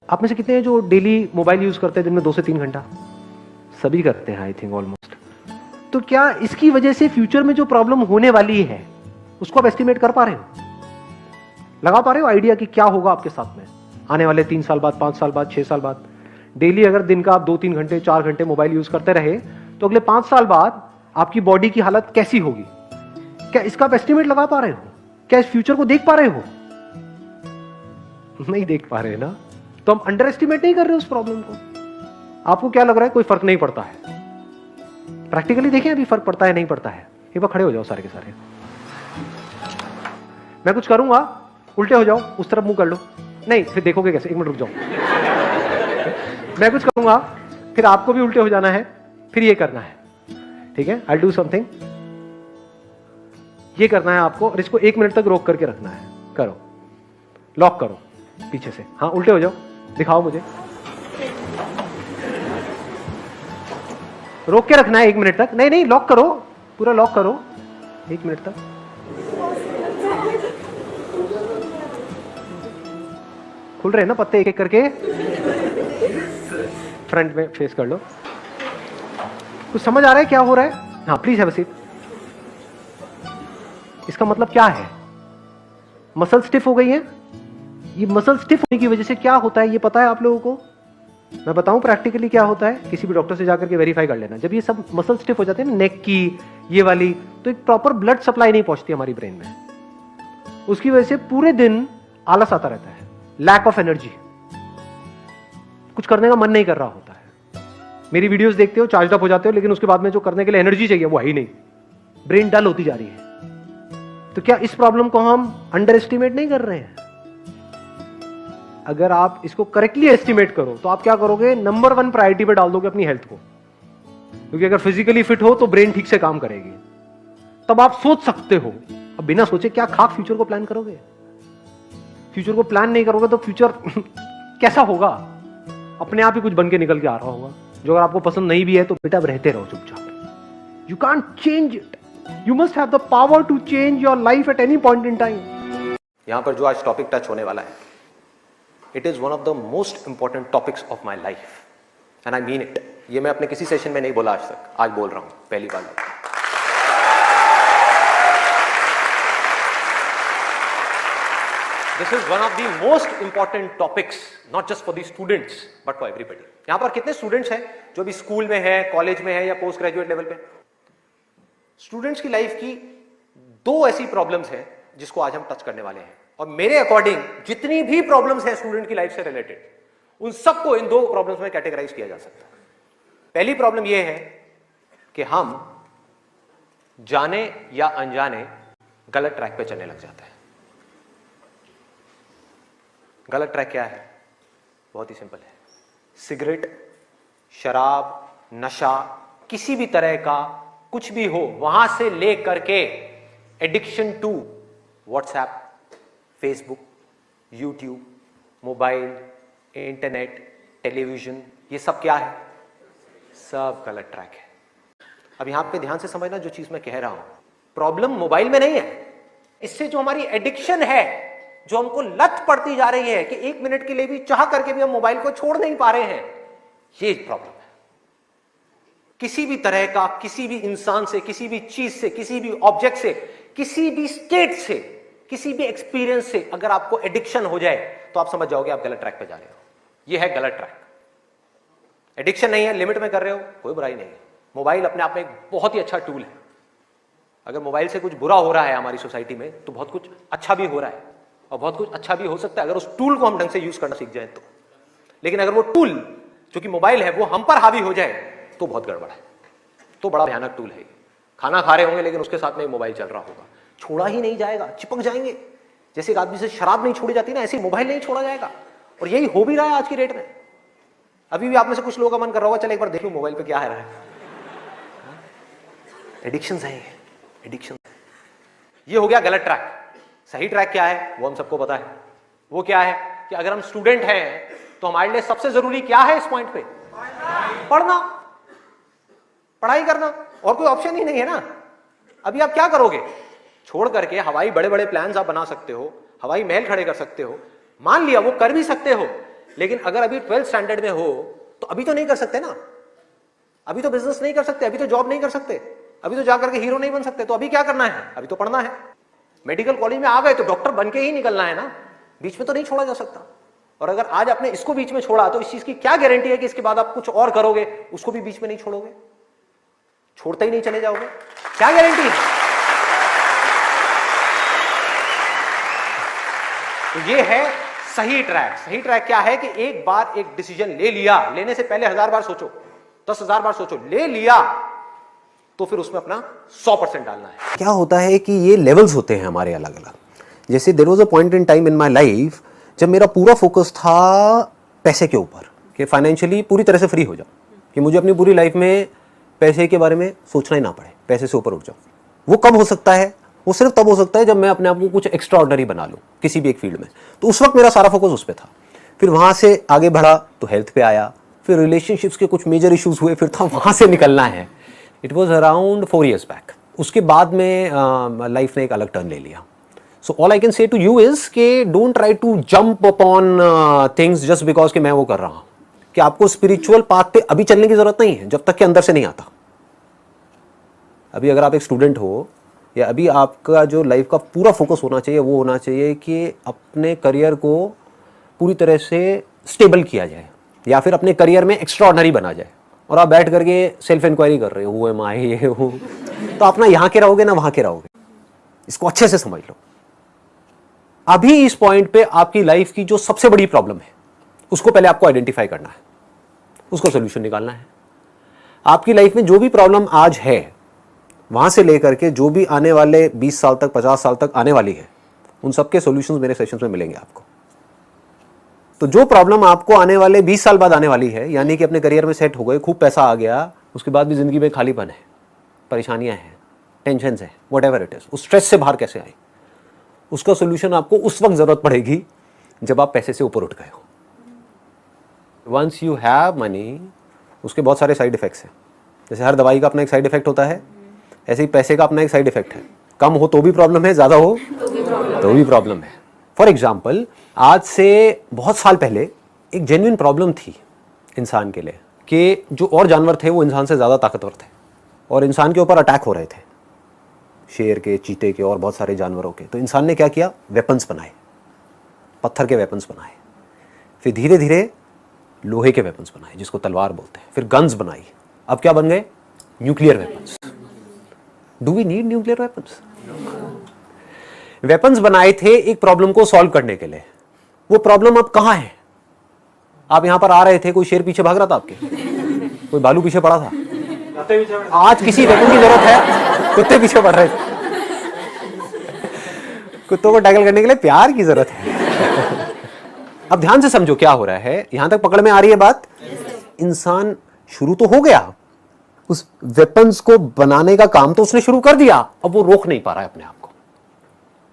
आप में से कितने हैं जो डेली मोबाइल यूज करते हैं दिन में 2 से 3 घंटा? सभी करते हैं आई थिंक ऑलमोस्ट। तो क्या इसकी वजह से फ्यूचर में जो प्रॉब्लम होने वाली है उसको आप एस्टिमेट कर पा रहे हो? लगा पा रहे हो आइडिया कि क्या होगा आपके साथ में आने वाले 3 साल बाद, 5 साल बाद, 6 साल बाद? डेली अगर दिन का आप 2-3 घंटे, 4 घंटे मोबाइल यूज करते रहे तो अगले 5 साल बाद आपकी बॉडी की हालत कैसी होगी? क्या इसका आप एस्टिमेट लगा पा रहे हो? क्या इस फ्यूचर को देख पा रहे हो? नहीं देख पा रहे ना, तो हम अंडर एस्टिमेट नहीं कर रहे उस प्रॉब्लम को। आपको क्या लग रहा है कोई फर्क नहीं पड़ता है? प्रैक्टिकली देखें अभी फर्क पड़ता है नहीं पड़ता है। एक बार खड़े हो जाओ सारे के सारे, मैं कुछ करूंगा, उल्टे हो जाओ, उस तरफ मुंह कर लो। नहीं फिर देखोगे कैसे? 1 मिनट रुक जाओ। मैं कुछ करूंगा, फिर आपको भी उल्टे हो जाना है, फिर ये करना है, ठीक है? आई डू समथिंग, ये करना है आपको, और इसको 1 मिनट तक रोक करके रखना है। करो, लॉक करो पीछे से। हाँ उल्टे हो जाओ, दिखाओ मुझे। रोक के रखना है 1 मिनट तक। नहीं नहीं, लॉक करो, पूरा लॉक करो 1 मिनट तक। खुल रहे हैं ना पत्ते एक एक करके? फ्रंट में फेस कर लो। कुछ समझ आ रहा है क्या हो रहा है? हाँ प्लीज हैव अ सीट। इसका मतलब क्या है? मसल स्टिफ हो गई है। ये मसल स्टिफ होने की वजह से क्या होता है ये पता है आप लोगों को? मैं बताऊं प्रैक्टिकली क्या होता है, किसी भी डॉक्टर से जाकर के वेरीफाई कर लेना। जब ये सब मसल स्टिफ हो जाते हैं ना, नेक की ये वाली, तो एक प्रॉपर ब्लड सप्लाई नहीं पहुंचती हमारी ब्रेन में। उसकी वजह से पूरे दिन आलस आता रहता है, लैक ऑफ एनर्जी, कुछ करने का मन नहीं कर रहा होता है। मेरी वीडियोस देखते हो, चार्ज अप हो जाते हो, लेकिन उसके बाद में जो करने के लिए एनर्जी चाहिए वो है ही नहीं, ब्रेन डल होती जा रही है। तो क्या इस प्रॉब्लम को हम अंडर एस्टिमेट नहीं कर रहे हैं? अगर आप इसको करेक्टली एस्टिमेट करो तो आप क्या करोगे? नंबर 1 प्रायोरिटी पे डाल दोगे अपनी हेल्थ को, क्योंकि अगर फिजिकली फिट हो तो ब्रेन ठीक से काम करेगी। तब आप सोच सकते हो। अब बिना सोचे क्या खाक फ्यूचर को प्लान करोगे? फ्यूचर को प्लान नहीं करोगे तो फ्यूचर कैसा होगा? अपने आप ही कुछ बन के निकल के आ रहा होगा, जो अगर आपको पसंद नहीं भी है तो बेटा रहते रहो चुपचाप। You can't change it, you must have the power to change your life at any point in time. यहां पर जो आज टॉपिक टच होने वाला है, it is one of the most important topics of my life, and I mean it. ये मैं अपने किसी सेशन में नहीं बोला आज तक, आज बोल रहा हूं पहली बार। This is one of the most important topics, not just for the students, but for everybody. यहां पर कितने स्टूडेंट्स हैं जो भी स्कूल में हैं, कॉलेज में हैं या पोस्ट ग्रेजुएट लेवल पे? स्टूडेंट्स की लाइफ की 2 ऐसी प्रॉब्लम्स हैं जिसको आज हम टच करने वाले हैं, और मेरे अकॉर्डिंग जितनी भी प्रॉब्लम्स हैं स्टूडेंट की लाइफ से रिलेटेड, उन सबको इन 2 प्रॉब्लम्स में कैटेगराइज किया जा सकता है। पहली प्रॉब्लम यह है कि हम जाने या अनजाने गलत ट्रैक पे चलने लग जाते हैं। गलत ट्रैक क्या है? बहुत ही सिंपल है। सिगरेट, शराब, नशा, किसी भी तरह का कुछ भी हो, वहां से ले करके addiction to WhatsApp, Facebook, YouTube, mobile, internet, television, ये सब क्या है? सब गलत ट्रैक है। अब यहां पे ध्यान से समझना जो चीज मैं कह रहा हूं। प्रॉब्लम मोबाइल में नहीं है, इससे जो हमारी एडिक्शन है, जो हमको लत पड़ती जा रही है कि 1 मिनट के लिए भी चाह करके भी हम मोबाइल को छोड़ नहीं पा रहे हैं, ये प्रॉब्लम है। किसी भी तरह का, किसी भी इंसान से, किसी भी चीज से, किसी भी ऑब्जेक्ट से, किसी भी स्टेट से, किसी भी एक्सपीरियंस से अगर आपको एडिक्शन हो जाए तो आप समझ जाओगे आप गलत ट्रैक पे जा रहे हो। ये है गलत ट्रैक। एडिक्शन नहीं है, लिमिट में कर रहे हो, कोई बुराई नहीं है। मोबाइल अपने आप में एक बहुत ही अच्छा टूल है। अगर मोबाइल से कुछ बुरा हो रहा है हमारी सोसाइटी में तो बहुत कुछ अच्छा भी हो रहा है, और बहुत कुछ अच्छा भी हो सकता है अगर उस टूल को हम ढंग से यूज करना सीख जाए तो। लेकिन अगर वो टूल जो कि मोबाइल है वो हम पर हावी हो जाए तो बहुत गड़बड़ है, तो बड़ा भयानक टूल है। खाना खा रहे होंगे लेकिन उसके साथ में मोबाइल चल रहा होगा, छोड़ा ही नहीं जाएगा, चिपक जाएंगे। जैसे एक आदमी से शराब नहीं छोड़ी जाती ना, ऐसे मोबाइल नहीं छोड़ा जाएगा। और यही हो भी रहा है आज की डेट में। अभी भी आप में से कुछ लोगों का मन कर रहा होगा चल एक बार देख लो मोबाइल पे क्या है रहा है। एडिक्शन है, एडिक्शन। ये हो गया गलत ट्रैक। सही ट्रैक क्या है वो हम सबको पता है। वो क्या है कि अगर हम स्टूडेंट हैं तो हमारे लिए सबसे जरूरी क्या है इस पॉइंट पे? पढ़ना, पढ़ाई करना, और कोई ऑप्शन ही नहीं है ना। अभी आप क्या करोगे? छोड़ करके हवाई बड़े बड़े प्लान्स आप बना सकते हो, हवाई महल खड़े कर सकते हो, मान लिया वो कर भी सकते हो, लेकिन अगर अभी 12th स्टैंडर्ड में हो तो अभी तो नहीं कर सकते ना, अभी तो बिजनेस नहीं कर सकते, अभी तो जॉब नहीं कर सकते, अभी तो जाकर के हीरो नहीं बन सकते, तो अभी क्या करना है, अभी तो पढ़ना है। मेडिकल कॉलेज में आ गए तो डॉक्टर बन के ही निकलना है ना, बीच में तो नहीं छोड़ा जा सकता। और अगर आज आपने इसको बीच में छोड़ा तो इस चीज की क्या गारंटी है कि इसके बाद आप कुछ और करोगे, उसको भी बीच में नहीं छोड़ोगे, छोड़ते ही नहीं चले जाओगे, क्या गारंटी है? तो ये है सही ट्रैक। सही ट्रैक क्या है कि एक बार एक डिसीजन ले लिया, लेने से पहले 1000 बार सोचो, 10,000 बार सोचो, ले लिया तो फिर उसमें अपना 100% डालना है। क्या होता है कि ये लेवल्स होते हैं हमारे अलग अलग। जैसे there was a point in time in my life जब मेरा पूरा फोकस था पैसे के ऊपर, कि फाइनेंशियली पूरी तरह से फ्री हो जाओ, कि मुझे अपनी पूरी लाइफ में पैसे के बारे में सोचना ही ना पड़े, पैसे से ऊपर उठ जाओ। वो कब हो सकता है? वो सिर्फ तब हो सकता है जब मैं अपने आप को कुछ एक्स्ट्रा ऑर्डिनरी बना लूँ किसी भी एक फील्ड में। तो उस वक्त मेरा सारा फोकस उस पर था। फिर वहाँ से आगे बढ़ा तो हेल्थ पे आया, फिर रिलेशनशिप्स के कुछ मेजर इश्यूज हुए, फिर था वहाँ से निकलना है। It was around 4 years back. उसके बाद में लाइफ ने एक अलग टर्न ले लिया। So all I can say to you is के don't try to jump upon things just because कि मैं वो कर रहा हूँ। कि आपको स्पिरिचुअल पाथ पे अभी चलने की जरूरत नहीं है जब तक कि अंदर से नहीं आता। अभी अगर आप एक स्टूडेंट हो, या अभी आपका जो लाइफ का पूरा फोकस होना चाहिए वो होना चाहिए कि अपने करियर को पूरी तरह से स्टेबल किया जाए, या फिर अपने करियर में एक्स्ट्रा ऑर्डिनरी बना जाए। और आप बैठ करके सेल्फ इंक्वायरी कर रहे हो, वो एम ये हूँ, तो आप ना यहाँ के रहोगे ना वहाँ के रहोगे। इसको अच्छे से समझ लो। अभी इस पॉइंट पे आपकी लाइफ की जो सबसे बड़ी प्रॉब्लम है उसको पहले आपको आइडेंटिफाई करना है, उसको सोल्यूशन निकालना है। आपकी लाइफ में जो भी प्रॉब्लम आज है, वहां से लेकर के जो भी आने वाले 20 साल तक, 50 साल तक आने वाली है, उन सबके सॉल्यूशंस मेरे सेशंस में मिलेंगे आपको। तो जो प्रॉब्लम आपको आने वाले 20 साल बाद आने वाली है, यानी कि अपने करियर में सेट हो गए, खूब पैसा आ गया, उसके बाद भी जिंदगी में खालीपन है, परेशानियां हैं, टेंशन है, व्हाटएवर इट इज, उस स्ट्रेस से बाहर कैसे आए, उसका सोल्यूशन आपको उस वक्त जरूरत पड़ेगी जब आप पैसे से ऊपर उठ गए हो। वंस यू हैव मनी, उसके बहुत सारे साइड इफेक्ट्स हैं। जैसे हर दवाई का अपना एक साइड इफेक्ट होता है, ऐसे ही पैसे का अपना एक साइड इफेक्ट है। कम हो तो भी प्रॉब्लम है, ज्यादा हो तो भी प्रॉब्लम है। फॉर एग्जाम्पल, आज से बहुत साल पहले एक जेन्युइन प्रॉब्लम थी इंसान के लिए कि जो और जानवर थे वो इंसान से ज़्यादा ताकतवर थे और इंसान के ऊपर अटैक हो रहे थे, शेर के, चीते के और बहुत सारे जानवरों के। तो इंसान ने क्या किया? वेपन्स बनाए, पत्थर के वेपन्स बनाए, फिर धीरे धीरे लोहे के वेपन्स बनाए जिसको तलवार बोलते हैं, फिर गन्स बनाई। अब क्या बन गए? Nuclear weapons. Do we need nuclear weapons? Weapons बनाए थे एक प्रॉब्लम को सॉल्व करने के लिए। वो प्रॉब्लम अब कहां है? आप यहां पर आ रहे थे, कोई शेर पीछे भाग रहा था आपके, कोई भालू पीछे पड़ा था, आज किसी वेपन की जरूरत है? कुत्ते पीछे पड़ रहे थे। कुत्तों को टैकल करने के लिए प्यार की जरूरत है। अब ध्यान से समझो क्या हो रहा है, यहां तक पकड़ में आ रही है बात? इंसान शुरू तो हो गया, उस वेपन्स को बनाने का काम तो उसने शुरू कर दिया, अब वो रोक नहीं पा रहा है अपने आप को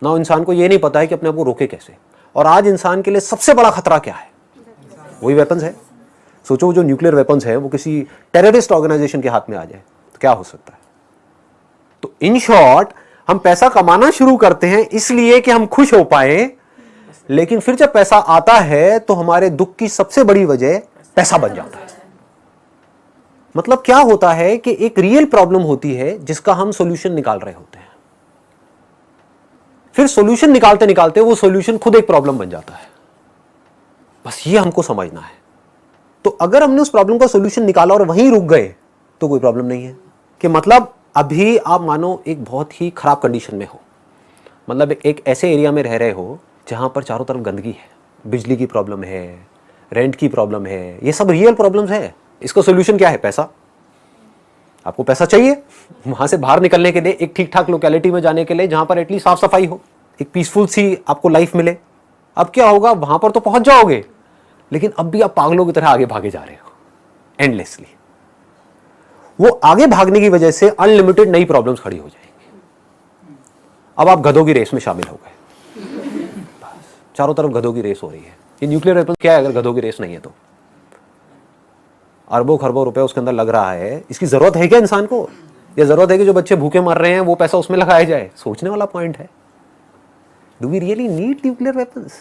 ना। इंसान को ये नहीं पता है कि अपने आप को रोके कैसे। और आज इंसान के लिए सबसे बड़ा खतरा क्या है? वही वेपन्स है। सोचो जो न्यूक्लियर वेपन्स है वो किसी टेररिस्ट ऑर्गेनाइजेशन के हाथ में आ जाए तो क्या हो सकता है। तो इन शॉर्ट, हम पैसा कमाना शुरू करते हैं इसलिए कि हम खुश हो पाए, लेकिन फिर जब पैसा आता है तो हमारे दुख की सबसे बड़ी वजह पैसा बन जाता है। मतलब क्या होता है कि एक रियल प्रॉब्लम होती है जिसका हम सॉल्यूशन निकाल रहे होते हैं, फिर सॉल्यूशन निकालते निकालते वो सॉल्यूशन खुद एक प्रॉब्लम बन जाता है। बस ये हमको समझना है। तो अगर हमने उस प्रॉब्लम का सॉल्यूशन निकाला और वहीं रुक गए तो कोई प्रॉब्लम नहीं है। कि मतलब अभी आप मानो एक बहुत ही खराब कंडीशन में हो, मतलब एक ऐसे एरिया में रह रहे हो जहां पर चारों तरफ गंदगी है, बिजली की प्रॉब्लम है, रेंट की प्रॉब्लम है, ये सब रियल प्रॉब्लम्स है। इसका सॉल्यूशन क्या है? पैसा। आपको पैसा चाहिए वहां से बाहर निकलने के लिए, एक ठीक ठाक लोकेलिटी में जाने के लिए जहां पर एटलीस्ट साफ सफाई हो, एक पीसफुल सी आपको लाइफ मिले। अब क्या होगा? वहां पर तो पहुंच जाओगे, लेकिन अब भी आप पागलों की तरह आगे भागे जा रहे हो एंडलेसली। वो आगे भागने की वजह से अनलिमिटेड नई प्रॉब्लम्स खड़ी हो जाएंगी। अब आप गधों की रेस में शामिल हो गए। बस चारों तरफ गधों की रेस हो रही है। ये न्यूक्लियर वेपन क्या है अगर गधों की रेस नहीं है तो? अरबों खरबों रुपए उसके अंदर लग रहा है। इसकी जरूरत है क्या इंसान को? या जरूरत है कि जो बच्चे भूखे मर रहे हैं वो पैसा उसमें लगाया जाए? सोचने वाला पॉइंट है। Do we really need nuclear weapons?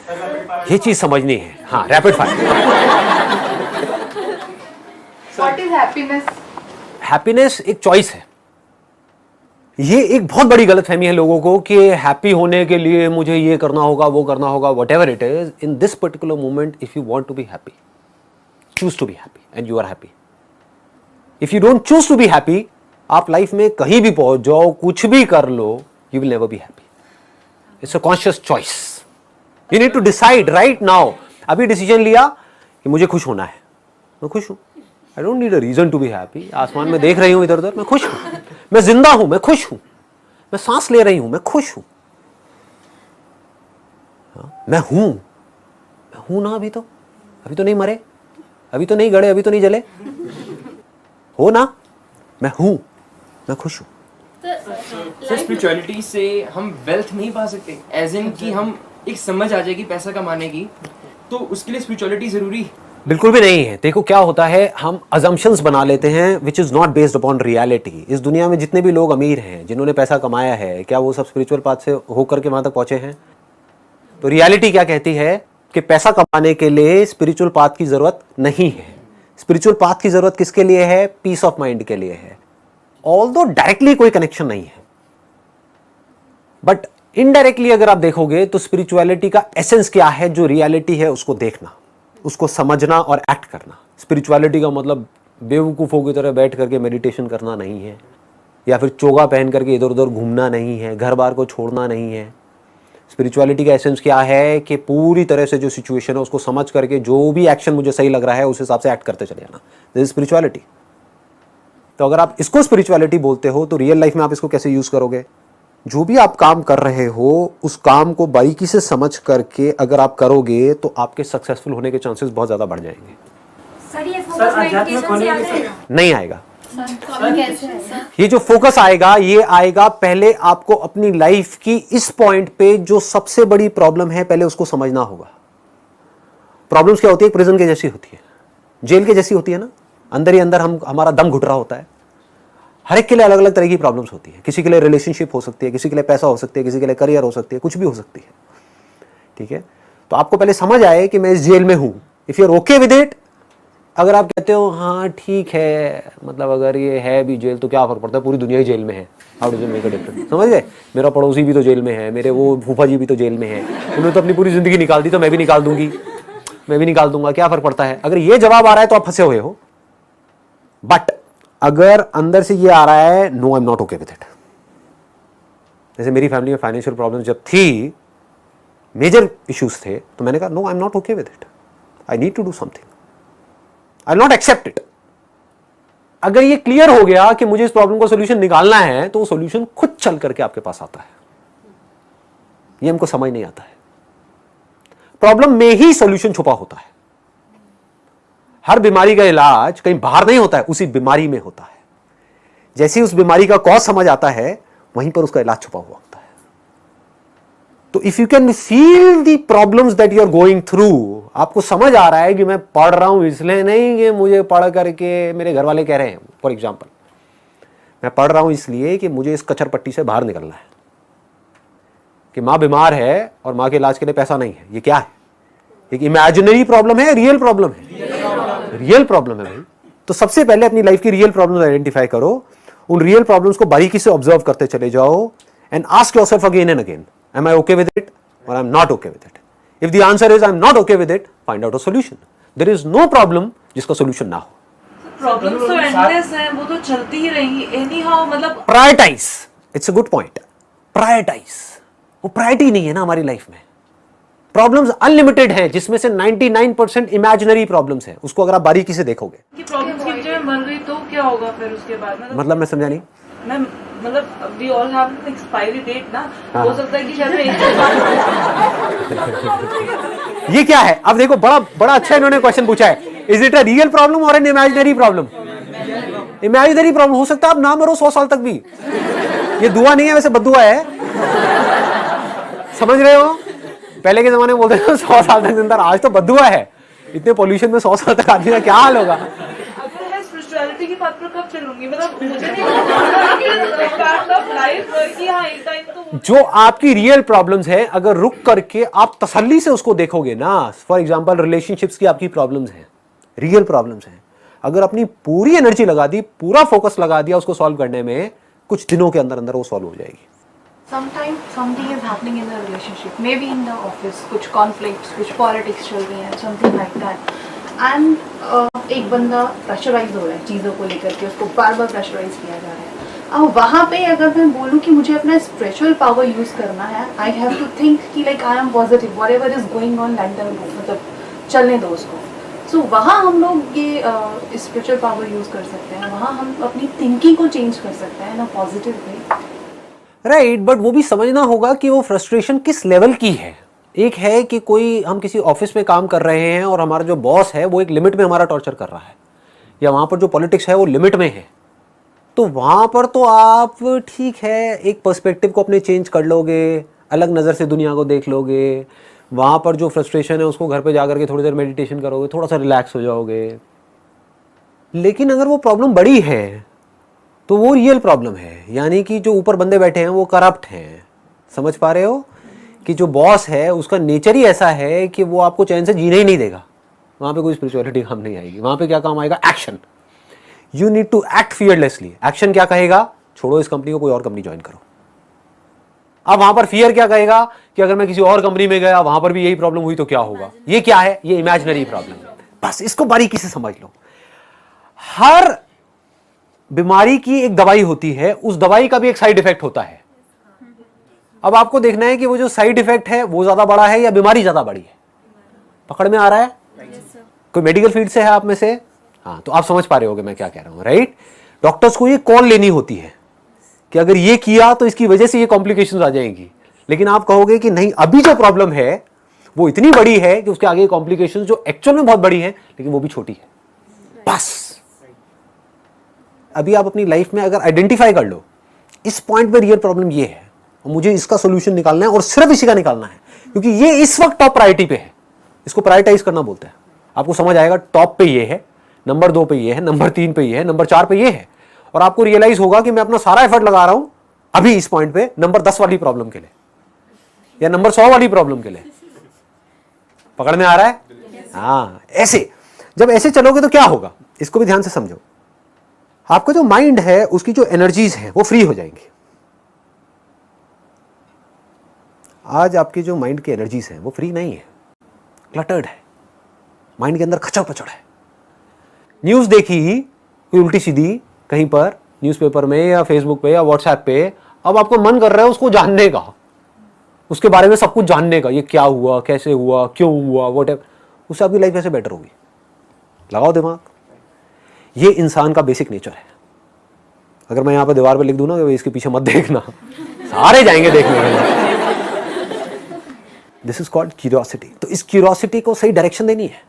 ये चीज समझनी है। हाँ, rapid fire. What is happiness? Happiness एक चॉइस है। ये एक बहुत बड़ी गलतफहमी है लोगों को कि हैप्पी होने के लिए मुझे ये करना होगा, वो करना होगा, whatever it is. In this particular moment if you want to be happy, choose to be happy and you are happy. If you don't choose to be happy, आप लाइफ में कहीं भी पहुंच जाओ, कुछ भी कर लो, you will never be happy. It's a conscious choice. You need to decide right now. अभी डिसीजन लिया कि मुझे खुश होना है, मैं खुश हूं। आई don't need a reason to be happy. आसमान में देख रही हूं इधर उधर, मैं खुश हूं, मैं जिंदा हूं, मैं खुश हूं, मैं सांस ले रही हूं, मैं खुश हूं। मैं हूं ना। अभी तो नहीं मरे, अभी तो नहीं गड़े, अभी तो नहीं जले, हो ना। मैं हूं, मैं खुश हूं। सर स्पिरिचुअलिटी से हम वेल्थ नहीं पा सकते, एज इन कि हम एक समझ आ जाएगी पैसा कमाने की, तो उसके लिए स्पिरिचुअलिटी जरूरी? बिल्कुल भी नहीं है। देखो क्या होता है, हम अजम्पशंस बना लेते हैं which is not based upon reality. इस दुनिया में जितने भी लोग अमीर हैं, जिन्होंने पैसा कमाया है, क्या वो सब स्पिरिचुअल पाथ से होकर के वहां तक पहुंचे हैं? तो रियलिटी क्या कहती है कि पैसा कमाने के लिए स्पिरिचुअल पाथ की जरूरत नहीं है। स्पिरिचुअल पाथ की जरूरत किसके लिए है? पीस ऑफ माइंड के लिए है। ऑल्दो डायरेक्टली कोई कनेक्शन नहीं है, बट इनडायरेक्टली अगर आप देखोगे तो स्पिरिचुअलिटी का एसेंस क्या है, जो रियलिटी है उसको देखना, उसको समझना और एक्ट करना। स्पिरिचुअलिटी का मतलब बेवकूफ़ों की तरह बैठ करके मेडिटेशन करना नहीं है, या फिर चोगा पहन करके इधर उधर घूमना नहीं है, घर बार को छोड़ना नहीं है। स्पिरिचुअलिटी का एसेंस क्या है कि पूरी तरह से जो सिचुएशन है उसको समझ करके जो भी एक्शन मुझे सही लग रहा है उस हिसाब से एक्ट करते चले जाना। This is spirituality. तो अगर आप इसको स्पिरिचुअलिटी बोलते हो तो रियल लाइफ में आप इसको कैसे यूज करोगे? जो भी आप काम कर रहे हो उस काम को बारीकी से समझ करके अगर आप करोगे तो आपके सक्सेसफुल होने के चांसेस बहुत ज्यादा बढ़ जाएंगे। सर ये फोकस मेडिटेशन से आता है? नहीं आएगा। सर कैसे है? ये जो फोकस आएगा ये आएगा पहले आपको अपनी लाइफ की इस पॉइंट पे जो सबसे बड़ी प्रॉब्लम है पहले उसको समझना होगा। प्रॉब्लम्स क्या होती है? प्रिजन के जैसी होती है, जेल के जैसी होती है ना। अंदर ही अंदर हमारा दम घुट रहा होता है। हर एक के लिए अलग अलग तरह की प्रॉब्लम्स होती है। किसी के लिए रिलेशनशिप हो सकती है, किसी के लिए पैसा हो सकती है, किसी के लिए करियर हो सकती है, कुछ भी हो सकती है। ठीक है, तो आपको पहले समझ आए कि मैं इस जेल में हूं। If you are okay with it, अगर आप कहते हो हाँ ठीक है, मतलब अगर ये है भी जेल तो क्या फर्क पड़ता है, पूरी दुनिया ही जेल में है, how does it make a difference? समझ गए? मेरा पड़ोसी भी तो जेल में है, मेरे वो फूफा जी भी तो जेल में है, उन्होंने तो अपनी पूरी जिंदगी निकाल दी, तो मैं भी निकाल दूंगी, मैं भी निकाल दूंगा, क्या फर्क पड़ता है? अगर ये जवाब आ रहा है तो आप फंसे हुए हो। बट अगर अंदर से ये आ रहा है no I am not okay with it, जैसे मेरी फैमिली में फाइनेंशियल प्रॉब्लम जब थी, मेजर इश्यूज थे, तो मैंने कहा no I am not okay with it, I need to do something, I will not accept it. अगर ये क्लियर हो गया कि मुझे इस प्रॉब्लम का सोल्यूशन निकालना है तो वो सोल्यूशन खुद चल करके आपके पास आता है। ये हमको समझ नहीं आता है। प्रॉब्लम में ही सोल्यूशन छुपा होता है। हर बीमारी का इलाज कहीं बाहर नहीं होता है, उसी बीमारी में होता है। जैसे ही उस बीमारी का कॉज समझ आता है वहीं पर उसका इलाज छुपा हुआ होता है। तो if you can feel the problems that you are going through, आपको समझ आ रहा है कि मैं पढ़ रहा हूं इसलिए नहीं कि मुझे पढ़ करके मेरे घर वाले कह रहे हैं, फॉर एग्जाम्पल मैं पढ़ रहा हूं इसलिए कि मुझे इस कचर पट्टी से बाहर निकलना है, कि माँ बीमार है और माँ के इलाज के लिए पैसा नहीं है। ये क्या है? एक इमेजिनरी प्रॉब्लम है, रियल प्रॉब्लम है? रियल प्रॉब्लम है भाई। तो सबसे पहले अपनी लाइफ की रियल प्रॉब्लम आइडेंटिफाई करो, उन रियल प्रॉब्लम्स को बारीकी से ऑब्जर्व करते चले जाओ and ask yourself again and again, am I okay with it or I'm not okay with it? If the answer is I'm not okay with it, find out a solution. There is no problem जिसका solution ना हो। Problems तो endless हैं, वो तो चलती ही रहेंगी any how. मतलब Prioritize. It's a good point. Prioritize. वो प्रायोरिटी नहीं है ना हमारी लाइफ में। प्रॉब्लम्स अनलिमिटेड हैं, जिसमें से 99% इमेजिनरी प्रॉब्लम्स हैं। उसको अगर आप बारीकी से देखोगे, कि प्रॉब्लम्स की वजह मर गई तो क्या होगा फिर उसके बाद? मतलब मैं समझा नहीं। मैं मतलब we all have an expiry date ना, हो सकता है कि शायद ये क्या है? अब देखो, बड़ा बड़ा अच्छा इन्होंने क्वेश्चन पूछा है। Is it a real problem और an imaginary problem? Imaginary problem हो सकता है आप ना मरो 100 साल तक भी। ये दुआ नहीं है, वैसे बद्दुआ है। समझ रहे हो? पहले के जमाने में बोलते थे 100 साल तक जिंदा, आज तो बद्दुआ है। इतने पोल्यूशन में 100 साल तक आदमी का क्या हाल होगा? अगर है स्पिरिचुअलिटी की बात पर, कब कब चलूंगी, मतलब मुझे नहीं पार्ट ऑफ लाइफ कि हाँ एक टाइम तो जो आपकी रियल प्रॉब्लम्स है, अगर रुक करके आप तसल्ली से उसको देखोगे ना, फॉर एग्जांपल रिलेशनशिप्स की आपकी प्रॉब्लम्स हैं, रियल प्रॉब्लम्स हैं, अगर अपनी पूरी एनर्जी लगा दी, पूरा फोकस लगा दिया उसको सॉल्व करने में, कुछ दिनों के अंदर अंदर वो सॉल्व हो जाएगी। Sometimes something is happening in the relationship, maybe in the office, कुछ conflicts, कुछ politics चल रही हैं, something like that. And एक बंदा प्रेशराइज हो रहा है चीज़ों को लेकर के, उसको बार बार प्रेशराइज किया जा रहा है। अब वहाँ पे अगर मैं बोलूँ कि मुझे अपना स्पिरिचुअल पावर यूज़ करना है, आई हैव टू थिंक कि like I am positive, whatever is going on like that, मतलब चलने दो उसको। सो वहाँ हम लोग ये स्पिरिचुअल पावर यूज़ कर सकते हैं, वहाँ हम अपनी थिंकिंग को चेंज कर सकते हैं ना पॉजिटिव वे। राइट, बट वो भी समझना होगा कि वो फ्रस्ट्रेशन किस लेवल की है। एक है कि कोई हम किसी ऑफिस में काम कर रहे हैं और हमारा जो बॉस है वो एक लिमिट में हमारा टॉर्चर कर रहा है, या वहाँ पर जो पॉलिटिक्स है वो लिमिट में है, तो वहाँ पर तो आप ठीक है एक पर्सपेक्टिव को अपने चेंज कर लोगे, अलग नज़र से दुनिया को देख लोगे, वहाँ पर जो फ्रस्ट्रेशन है उसको घर पे जा करके थोड़ी देर मेडिटेशन करोगे, थोड़ा सा रिलैक्स हो जाओगे। लेकिन अगर वो प्रॉब्लम बड़ी है तो वो रियल प्रॉब्लम है, यानी कि जो ऊपर बंदे बैठे हैं वो करप्ट हैं। समझ पा रहे हो कि जो बॉस है उसका नेचर ही ऐसा है कि वो आपको चैन से जीने ही नहीं देगा। वहाँ पे कोई स्पिरिचुअलिटी काम नहीं आएगी, वहाँ पे क्या काम आएगा? Action. You need to act fearlessly. Action क्या कहेगा? छोड़ो इस कंपनी को, कोई और कंपनी ज्वाइन करो। अब वहां पर फियर क्या कहेगा कि अगर मैं किसी और कंपनी में गया, वहां पर भी यही प्रॉब्लम हुई तो क्या होगा? ये क्या है? ये इमेजिनरी प्रॉब्लम। बस इसको बारीकी से समझ लो। हर बीमारी की एक दवाई होती है, उस दवाई का भी एक साइड इफेक्ट होता है। अब आपको देखना है कि वो जो साइड इफेक्ट है वो ज्यादा बड़ा है या बीमारी ज्यादा बड़ी है। पकड़ में आ रहा है? कोई मेडिकल फील्ड से है आप में से? हाँ, तो आप समझ पा रहे होगे मैं क्या कह रहा हूं, राइट? डॉक्टर्स को ये कॉल लेनी होती है कि अगर ये किया तो इसकी वजह से ये कॉम्प्लिकेशंस आ जाएंगी, लेकिन आप कहोगे कि नहीं, अभी जो प्रॉब्लम है वो इतनी बड़ी है कि उसके आगे कॉम्प्लिकेशंस जो एक्चुअल में बहुत बड़ी है लेकिन वो भी छोटी है। बस अभी आप अपनी लाइफ में अगर आइडेंटिफाई कर लो इस पॉइंट पे रियल प्रॉब्लम ये है और मुझे इसका सोल्यूशन निकालना है और सिर्फ इसी का निकालना है, क्योंकि ये इस वक्त टॉप प्रायोरिटी पे है। इसको प्रायोरिटाइज करना बोलते हैं। आपको समझ आएगा टॉप पे ये है, नंबर 2 पे ये है, नंबर 3 पे ये है, नंबर 4 पे ये है, और आपको रियलाइज होगा कि मैं अपना सारा एफर्ट लगा रहा हूं अभी इस पॉइंट पे नंबर 10 वाली प्रॉब्लम के लिए या नंबर 100 वाली प्रॉब्लम के लिए। पकड़ में आ रहा है? हाँ, ऐसे जब ऐसे चलोगे तो क्या होगा, इसको भी ध्यान से समझो। आपका जो माइंड है उसकी जो एनर्जीज है वो फ्री हो जाएंगी। आज आपकी जो माइंड की एनर्जीज है वो फ्री नहीं है, क्लटर्ड है, माइंड के अंदर खचड़ पचड़ है। न्यूज देखी कोई उल्टी सीधी कहीं पर न्यूज़पेपर में या फेसबुक पे या व्हाट्सएप पे, अब आपको मन कर रहा है उसको जानने का, उसके बारे में सब कुछ जानने का, ये क्या हुआ, कैसे हुआ, क्यों हुआ, व्हाटएवर, उससे आपकी लाइफ कैसे बेटर होगी? लगाओ दिमाग। ये इंसान का बेसिक नेचर है। अगर मैं यहाँ पे दीवार पे लिख दूं ना कि इसके पीछे मत देखना, सारे जाएंगे देखने के लिए। This is called curiosity. तो इस क्यूरियोसिटी को सही डायरेक्शन देनी है।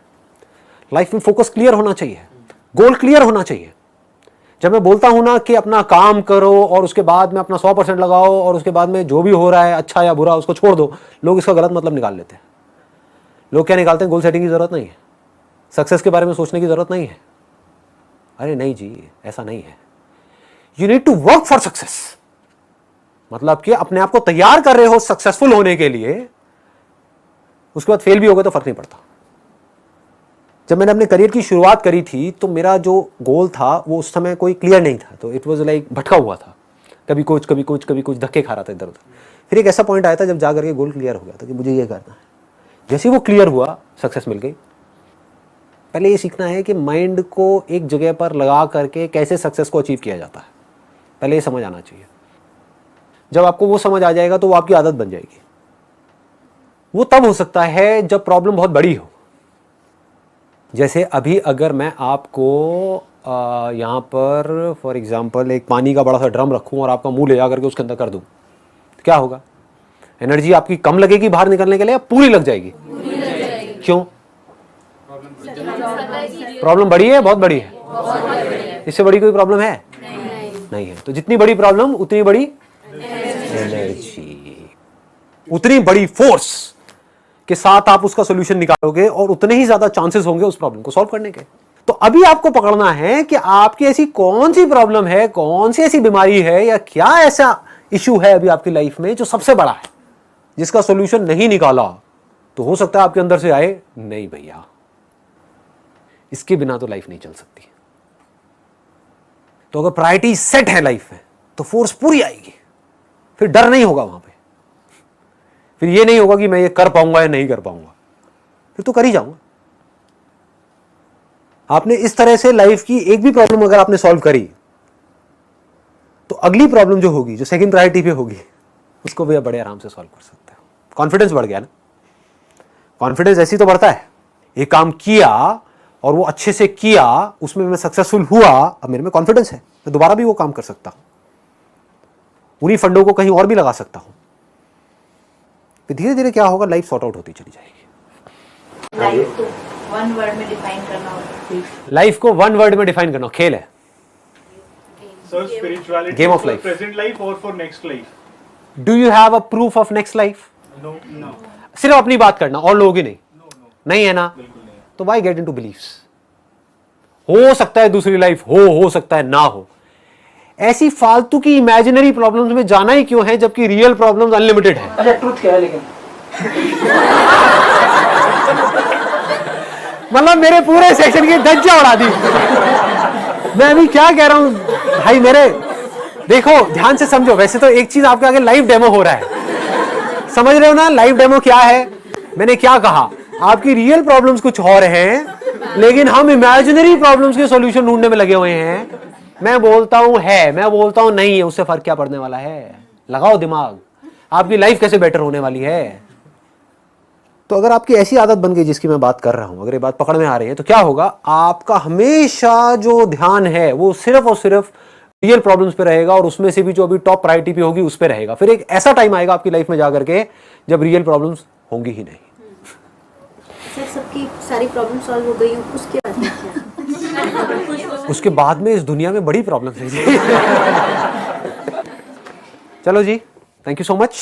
लाइफ में फोकस क्लियर होना चाहिए, गोल क्लियर होना चाहिए। जब मैं बोलता हूं ना कि अपना काम करो और उसके बाद में अपना 100% लगाओ और उसके बाद में जो भी हो रहा है अच्छा या बुरा उसको छोड़ दो, लोग इसका गलत मतलब निकाल लेते हैं। लोग क्या निकालते हैं? गोल सेटिंग की जरूरत नहीं है, सक्सेस के बारे में सोचने की जरूरत नहीं है। अरे नहीं जी, ऐसा नहीं है। You need to work for success, मतलब कि अपने आप को तैयार कर रहे हो सक्सेसफुल होने के लिए। उसके बाद फेल भी हो गए तो फर्क नहीं पड़ता। जब मैंने अपने करियर की शुरुआत करी थी तो मेरा जो गोल था वो उस समय कोई क्लियर नहीं था, तो इट वाज लाइक भटका हुआ था, कभी कुछ कभी कुछ कभी कुछ, धक्के खा रहा था इधर उधर। फिर एक ऐसा पॉइंट आया था जब जा करके गोल क्लियर हो गया था कि मुझे ये करना है। जैसे वो क्लियर हुआ, सक्सेस मिल गई। पहले ये सीखना है कि माइंड को एक जगह पर लगा करके कैसे सक्सेस को अचीव किया जाता है, पहले ये समझ आना चाहिए। जब आपको वो समझ आ जाएगा तो वो आपकी आदत बन जाएगी। वो तब हो सकता है जब प्रॉब्लम बहुत बड़ी हो। जैसे अभी अगर मैं आपको यहाँ पर फॉर एग्जांपल एक पानी का बड़ा सा ड्रम रखूँ और आपका मुंह ले जा करके उसके अंदर कर दूँ, तो क्या होगा? एनर्जी आपकी कम लगेगी बाहर निकलने के लिए या पूरी लग जाएगी? क्यों? प्रॉब्लम बड़ी है, बहुत बड़ी है। इससे बड़ी कोई प्रॉब्लम है? नहीं है। तो जितनी बड़ी प्रॉब्लम उतनी बड़ी एनर्जी, उतनी बड़ी फोर्स के साथ आप उसका सॉल्यूशन निकालोगे और उतने ही ज्यादा चांसेस होंगे उस प्रॉब्लम को सॉल्व करने के। तो अभी आपको पकड़ना है कि आपकी ऐसी कौन सी प्रॉब्लम है, कौन सी ऐसी बीमारी है, या क्या ऐसा इशू है अभी आपकी लाइफ में जो सबसे बड़ा है, जिसका सॉल्यूशन नहीं निकाला तो हो सकता है आपके अंदर से आए, नहीं भैया इसके बिना तो लाइफ नहीं चल सकती। तो अगर प्रायोरिटी सेट है लाइफ में तो फोर्स पूरी आएगी, फिर डर नहीं होगा वहां पे, फिर ये नहीं होगा कि मैं ये कर पाऊंगा या नहीं कर पाऊंगा, फिर तो कर ही जाऊंगा। आपने इस तरह से लाइफ की एक भी प्रॉब्लम अगर आपने सॉल्व करी तो अगली प्रॉब्लम जो होगी, जो सेकंड प्रायोरिटी पे होगी, उसको भी आप बड़े आराम से सॉल्व कर सकते हो। कॉन्फिडेंस बढ़ गया ना। कॉन्फिडेंस ऐसी तो बढ़ता है, एक काम किया और वो अच्छे से किया, उसमें मैं सक्सेसफुल हुआ, अब मेरे में कॉन्फिडेंस है, मैं दोबारा भी वो काम कर सकता हूं, उन्हीं फंडों को कहीं और भी लगा सकता हूं। फिर धीरे धीरे क्या होगा, लाइफ सॉर्ट आउट होती चली जाएगी। लाइफ को वन वर्ड में डिफाइन करना होगा। लाइफ को वन वर्ड में डिफाइन करना खेल है। Sir, spirituality Game of for life. present life or for next life? Do you have a proof of next life? No. सिर्फ अपनी बात करना और लोगों की नहीं। नहीं है ना, तो वाई गेट इनटू बिलीव्स? हो सकता है दूसरी लाइफ हो सकता है ना हो। ऐसी फालतू की इमेजिनरी प्रॉब्लम्स में जाना ही क्यों है जबकि रियल प्रॉब्लम्स अनलिमिटेड है। अच्छा ट्रुथ क्या है लेकिन? मतलब मेरे पूरे सेक्शन की धज्जियां उड़ा दी। मैं अभी क्या कह रहा हूं भाई, मेरे देखो ध्यान से समझो। वैसे तो एक चीज आपके आगे लाइव डेमो हो रहा है, समझ रहे हो ना लाइव डेमो क्या है। मैंने क्या कहा, आपकी रियल प्रॉब्लम्स कुछ और हैं, लेकिन हम इमेजिनरी प्रॉब्लम्स के सॉल्यूशन ढूंढने में लगे हुए हैं। मैं बोलता हूं है, मैं बोलता हूं नहीं है, उससे फर्क क्या पड़ने वाला है। लगाओ दिमाग, आपकी लाइफ कैसे बेटर होने वाली है। तो अगर आपकी ऐसी आदत बन गई जिसकी मैं बात कर रहा हूं, अगर ये बात पकड़ में आ रही है, तो क्या होगा, आपका हमेशा जो ध्यान है वो सिर्फ और सिर्फ रियल प्रॉब्लम्स पे रहेगा, और उसमें से भी जो अभी टॉप प्रायोरिटी पे होगी उस पे रहेगा। फिर एक ऐसा टाइम आएगा आपकी लाइफ में जाकर के जब रियल प्रॉब्लम्स होंगी ही नहीं। सर सबकी सारी प्रॉब्लम सॉल्व हो गई, उसके बाद क्या? उसके बाद में इस दुनिया में बड़ी प्रॉब्लम्स है। चलो जी, थैंक यू सो मच।